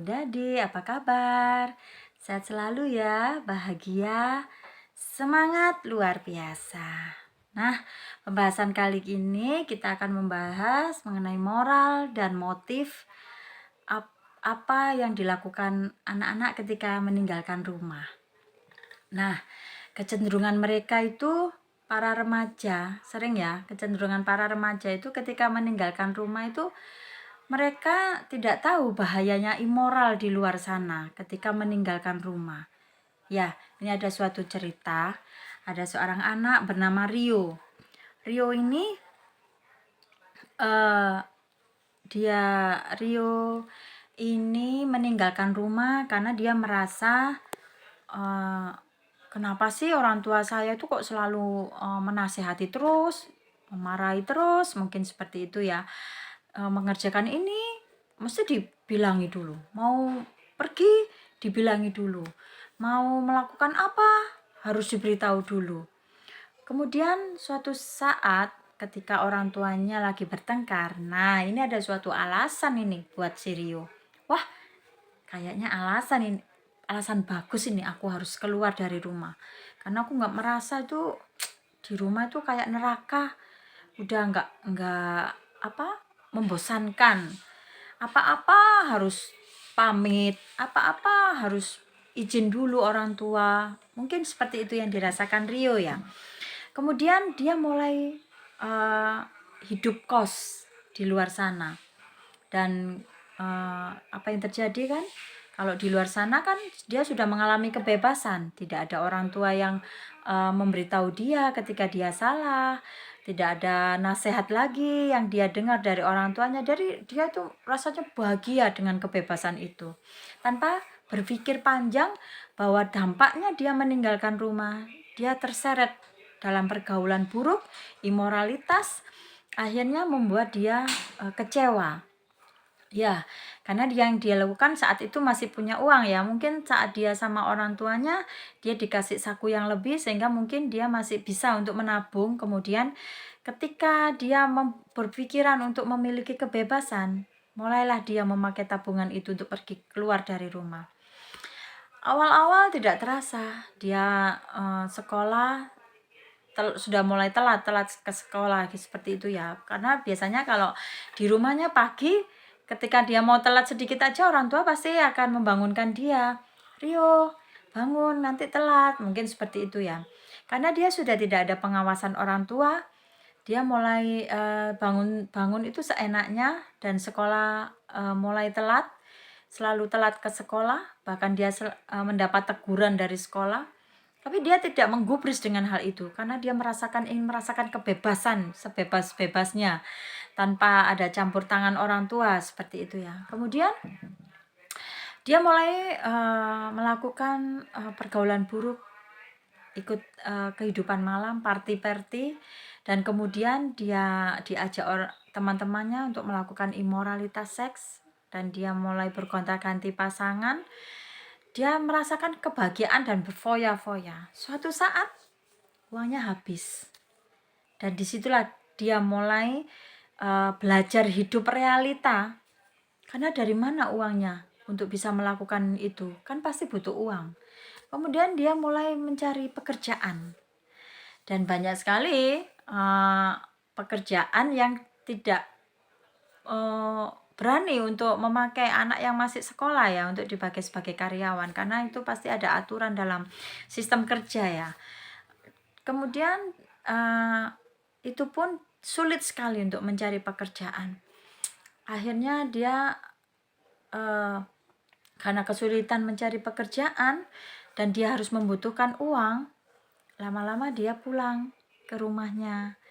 Dadi, apa kabar? Sehat selalu ya, bahagia, semangat luar biasa. Nah, pembahasan kali ini kita akan membahas mengenai moral dan motif apa yang dilakukan anak-anak ketika meninggalkan rumah. Nah, kecenderungan mereka itu para remaja, sering ya, kecenderungan para remaja itu ketika meninggalkan rumah itu mereka tidak tahu bahayanya immoral di luar sana ketika meninggalkan rumah. Ya, ini ada suatu cerita, ada seorang anak bernama Rio. Rio ini eh, Rio ini meninggalkan rumah karena dia merasa eh, kenapa sih orang tua saya itu kok selalu menasihati terus, memarahi terus, mungkin seperti itu ya. Mengerjakan ini mesti dibilangi dulu, mau pergi dibilangi dulu, mau melakukan apa harus diberitahu dulu. Kemudian suatu saat ketika orang tuanya lagi bertengkar, nah ini ada suatu alasan ini buat si Rio. Wah, kayaknya alasan bagus ini, aku harus keluar dari rumah karena aku nggak merasa itu di rumah itu kayak neraka, udah nggak apa membosankan, apa-apa harus pamit, apa-apa harus izin dulu orang tua. Mungkin seperti itu yang dirasakan Rio ya. Kemudian dia mulai uh, hidup kos di luar sana. Dan apa yang terjadi kan, kalau di luar sana kan dia sudah mengalami kebebasan, tidak ada orang tua yang memberitahu dia ketika dia salah, tidak ada nasihat lagi yang dia dengar dari orang tuanya. Dari dia tuh rasanya bahagia dengan kebebasan itu, tanpa berpikir panjang bahwa dampaknya dia meninggalkan rumah, dia terseret dalam pergaulan buruk, imoralitas, akhirnya membuat dia kecewa. Ya, karena yang dia lakukan saat itu masih punya uang ya. Mungkin saat dia sama orang tuanya, dia dikasih saku yang lebih sehingga mungkin dia masih bisa untuk menabung. Kemudian ketika dia berpikiran untuk memiliki kebebasan, mulailah dia memakai tabungan itu untuk pergi keluar dari rumah. Awal-awal tidak terasa, dia sekolah sudah mulai telat ke sekolah seperti itu ya. Karena biasanya kalau di rumahnya pagi, ketika dia mau telat sedikit aja orang tua pasti akan membangunkan dia. Rio, bangun nanti telat, mungkin seperti itu ya. Karena dia sudah tidak ada pengawasan orang tua, dia mulai bangun itu seenaknya, dan sekolah mulai telat, selalu telat ke sekolah, bahkan dia mendapat teguran dari sekolah. Tapi dia tidak menggubris dengan hal itu karena dia ingin merasakan kebebasan sebebas-bebasnya tanpa ada campur tangan orang tua seperti itu ya. Kemudian dia mulai melakukan pergaulan buruk, ikut kehidupan malam, party-party, dan kemudian dia diajak teman-temannya untuk melakukan imoralitas seks, dan dia mulai bergonta-ganti pasangan. Dia merasakan kebahagiaan dan berfoya-foya. Suatu saat uangnya habis, dan disitulah dia mulai belajar hidup realita. Karena dari mana uangnya untuk bisa melakukan itu? Kan pasti butuh uang. Kemudian dia mulai mencari pekerjaan, dan banyak sekali pekerjaan yang tidak berani untuk memakai anak yang masih sekolah ya untuk dipakai sebagai karyawan, karena itu pasti ada aturan dalam sistem kerja ya. Kemudian itu pun sulit sekali untuk mencari pekerjaan. Akhirnya dia karena kesulitan mencari pekerjaan dan dia harus membutuhkan uang, lama-lama dia pulang ke rumahnya.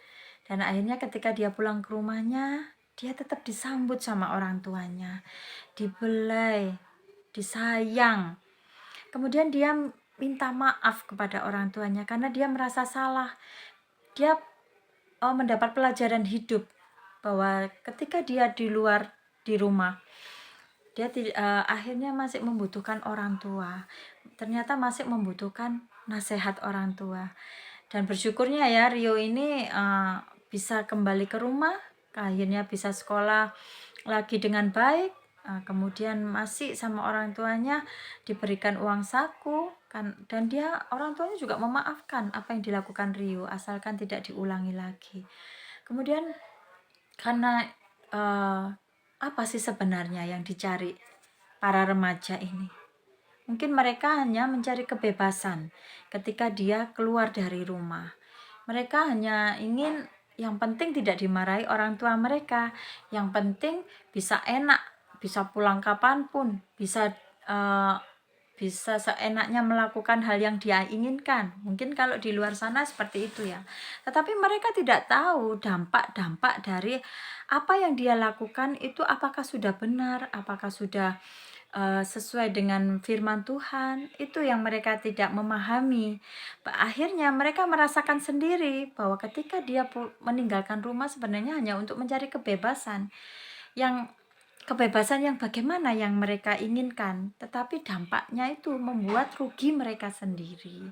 Dan akhirnya ketika dia pulang ke rumahnya, dia tetap disambut sama orang tuanya, dibelai, disayang. Kemudian dia minta maaf kepada orang tuanya karena dia merasa salah. Dia mendapat pelajaran hidup bahwa ketika dia di luar di rumah, dia akhirnya masih membutuhkan orang tua. Ternyata masih membutuhkan nasihat orang tua. Dan bersyukurnya ya Rio ini bisa kembali ke rumah, akhirnya bisa sekolah lagi dengan baik, kemudian masih sama orang tuanya, diberikan uang saku kan, dan orang tuanya juga memaafkan apa yang dilakukan Rio asalkan tidak diulangi lagi. Kemudian karena apa sih sebenarnya yang dicari para remaja ini? Mungkin mereka hanya mencari kebebasan ketika dia keluar dari rumah. Mereka hanya ingin yang penting tidak dimarahi orang tua mereka, yang penting bisa enak, bisa pulang kapanpun, eh, bisa seenaknya melakukan hal yang dia inginkan. Mungkin kalau di luar sana seperti itu ya. Tetapi mereka tidak tahu dampak-dampak dari apa yang dia lakukan itu apakah sudah benar, apakah sudah sesuai dengan firman Tuhan. Itu yang mereka tidak memahami. Akhirnya mereka merasakan sendiri bahwa ketika dia meninggalkan rumah sebenarnya hanya untuk mencari kebebasan. Kebebasan yang bagaimana yang mereka inginkan, tetapi dampaknya itu membuat rugi mereka sendiri.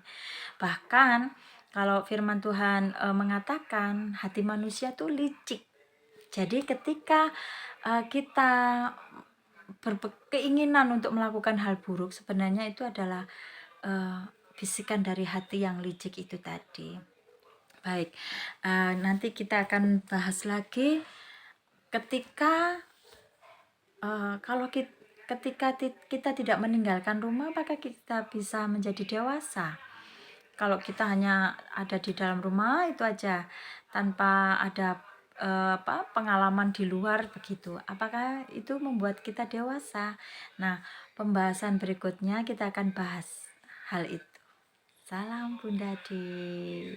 Bahkan kalau firman Tuhan mengatakan hati manusia itu licik. Jadi ketika kita berkeinginan untuk melakukan hal buruk, sebenarnya itu adalah bisikan dari hati yang licik itu tadi. Baik, nanti kita akan bahas lagi ketika ketika kita tidak meninggalkan rumah, apakah kita bisa menjadi dewasa? Kalau kita hanya ada di dalam rumah itu aja, tanpa ada pengalaman di luar begitu, apakah itu membuat kita dewasa? Nah, pembahasan berikutnya kita akan bahas hal itu. Salam Bunda Di.